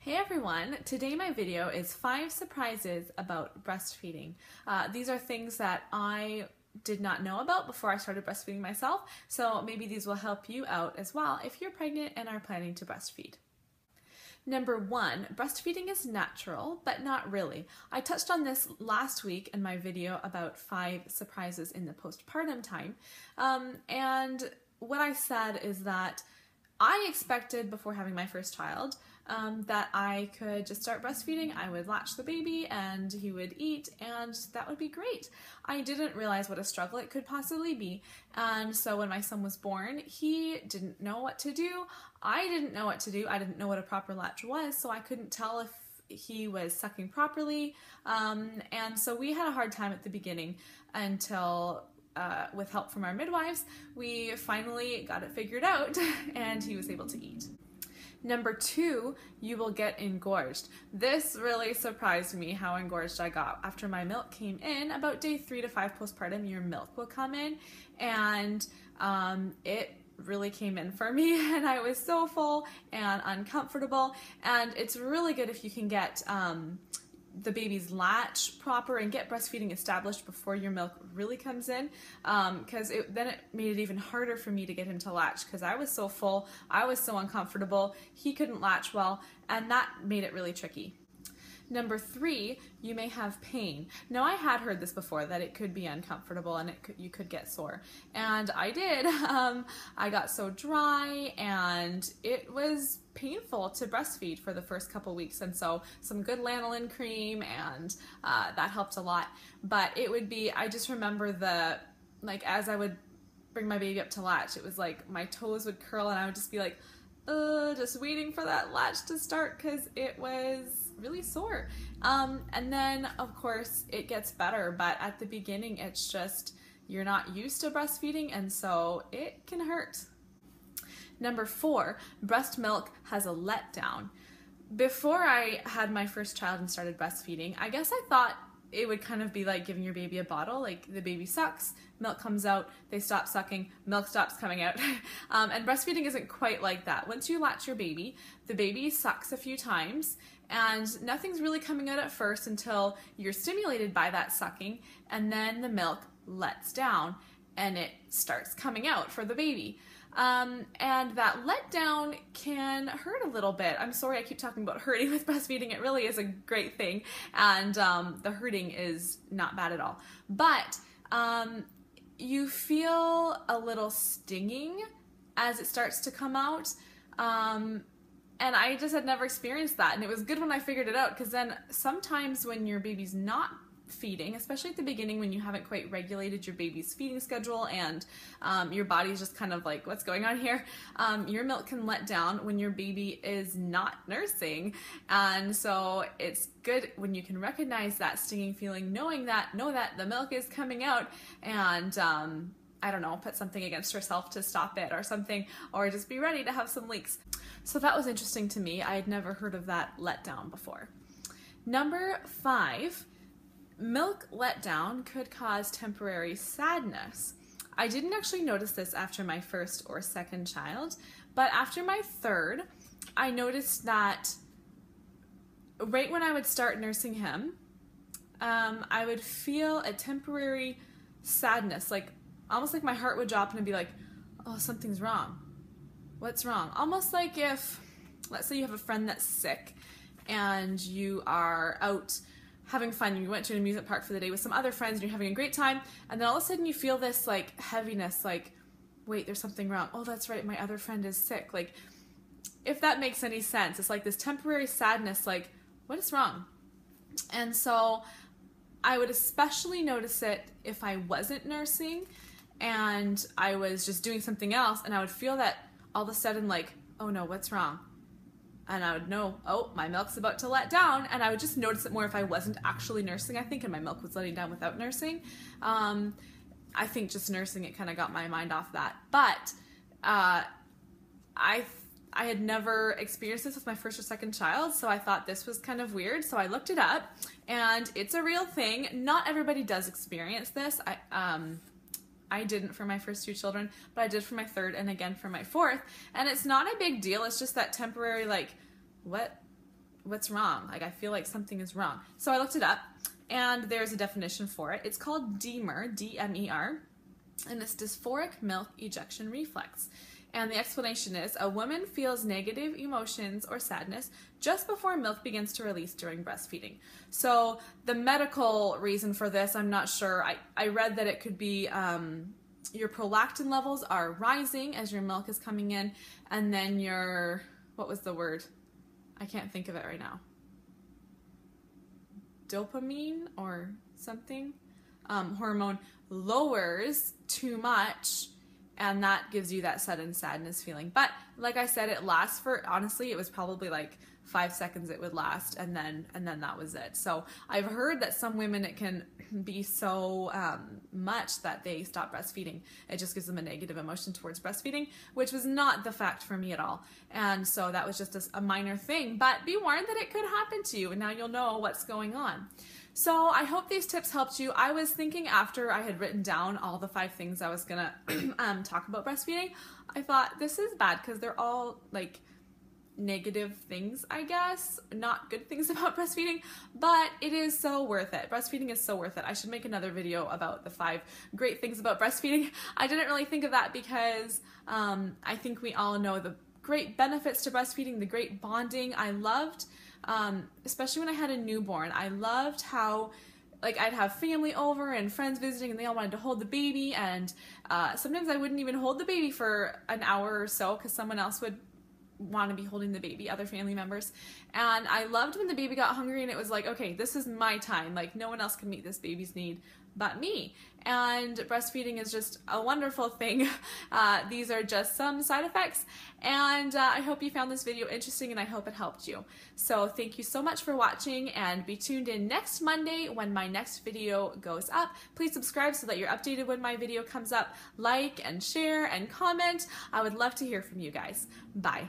Hey everyone, today my video is 5 surprises about breastfeeding. These are things that I did not know about before I started breastfeeding myself, so maybe these will help you out as well if you're pregnant and are planning to breastfeed. Number 1, breastfeeding is natural, but not really. I touched on this last week in my video about 5 surprises in the postpartum time, and what I said is that I expected before having my first child that I could just start breastfeeding. I would latch the baby and he would eat and that would be great. I didn't realize what a struggle it could possibly be, and so when my son was born, he didn't know what to do. I didn't know what to do. I didn't know what a proper latch was, so I couldn't tell if he was sucking properly, and so we had a hard time at the beginning until with help from our midwives, we finally got it figured out and he was able to eat. Number 2, you will get engorged. This really surprised me how engorged I got. After my milk came in, about day 3 to 5 postpartum, your milk will come in, and it really came in for me and I was so full and uncomfortable, and it's really good if you can get the baby's latch proper and get breastfeeding established before your milk really comes in, because then it made it even harder for me to get him to latch because I was so full, I was so uncomfortable, he couldn't latch well, and that made it really tricky. Number 3, you may have pain. Now I had heard this before, that it could be uncomfortable and you could get sore, and I did. I got so dry and it was painful to breastfeed for the first couple weeks, and so some good lanolin cream and that helped a lot. But it would be, I just remember as I would bring my baby up to latch, it was like my toes would curl and I would just be like, just waiting for that latch to start because it was really sore. And then of course it gets better, but at the beginning it's just, you're not used to breastfeeding and so it can hurt. Number 4, breast milk has a letdown. Before I had my first child and started breastfeeding, I guess I thought it would kind of be like giving your baby a bottle, like the baby sucks, milk comes out, they stop sucking, milk stops coming out. And breastfeeding isn't quite like that. Once you latch your baby, the baby sucks a few times and nothing's really coming out at first until you're stimulated by that sucking, and then the milk lets down and it starts coming out for the baby. And that letdown can hurt a little bit. I'm sorry I keep talking about hurting with breastfeeding. It really is a great thing, and the hurting is not bad at all. But you feel a little stinging as it starts to come out, and I just had never experienced that, and it was good when I figured it out, because then sometimes when your baby's not feeding, especially at the beginning when you haven't quite regulated your baby's feeding schedule and your body's just kind of like, what's going on here? Your milk can let down when your baby is not nursing, and so it's good when you can recognize that stinging feeling, know that the milk is coming out, and I don't know, put something against yourself to stop it or something, or just be ready to have some leaks. So that was interesting to me. I had never heard of that letdown before. Number 5, milk letdown could cause temporary sadness. I didn't actually notice this after my first or second child, but after my third, I noticed that right when I would start nursing him, I would feel a temporary sadness, like almost like my heart would drop and I'd be like, oh, something's wrong. What's wrong? Almost like if, let's say you have a friend that's sick and you are out having fun, you went to an amusement park for the day with some other friends and you're having a great time, and then all of a sudden you feel this like heaviness, like, wait, there's something wrong. Oh, that's right, my other friend is sick. Like, if that makes any sense, it's like this temporary sadness, like, what is wrong? And so I would especially notice it if I wasn't nursing and I was just doing something else, and I would feel that all of a sudden, like, oh no, what's wrong? And I would know, oh, my milk's about to let down, and I would just notice it more if I wasn't actually nursing, I think, and my milk was letting down without nursing. I think just nursing, it kind of got my mind off that. But I had never experienced this with my first or second child, so I thought this was kind of weird, so I looked it up, and it's a real thing. Not everybody does experience this. I didn't for my first 2 children, but I did for my third and again for my fourth. And it's not a big deal. It's just that temporary, like, what what's wrong? Like, I feel like something is wrong. So I looked it up, and there's a definition for it. It's called D-MER, D-M-E-R, and it's dysphoric milk ejection reflex. And the explanation is, a woman feels negative emotions or sadness just before milk begins to release during breastfeeding. So the medical reason for this, I'm not sure. I read that it could be your prolactin levels are rising as your milk is coming in, and then your, what was the word? I can't think of it right now. Dopamine or something? Hormone lowers too much, and that gives you that sudden sadness feeling. But like I said, it lasts for, honestly, it was probably like 5 seconds it would last, and then that was it. So I've heard that some women, it can be so much that they stop breastfeeding. It just gives them a negative emotion towards breastfeeding, which was not the fact for me at all. And so that was just a minor thing, but be warned that it could happen to you, and now you'll know what's going on. So I hope these tips helped you. I was thinking, after I had written down all the 5 things I was gonna talk about breastfeeding, I thought, this is bad because they're all like negative things, I guess, not good things about breastfeeding, but it is so worth it. Breastfeeding is so worth it. I should make another video about the 5 great things about breastfeeding. I didn't really think of that because I think we all know the great benefits to breastfeeding, the great bonding. I loved, especially when I had a newborn, I loved how, like, I'd have family over and friends visiting, and they all wanted to hold the baby, and sometimes I wouldn't even hold the baby for an hour or so because someone else would want to be holding the baby, other family members. And I loved when the baby got hungry and it was like, okay, this is my time. Like, no one else can meet this baby's need but me. And breastfeeding is just a wonderful thing. These are just some side effects, and I hope you found this video interesting, and I hope it helped you. So thank you so much for watching, and be tuned in next Monday when my next video goes up. Please subscribe so that you're updated when my video comes up. Like and share and comment. I would love to hear from you guys. Bye.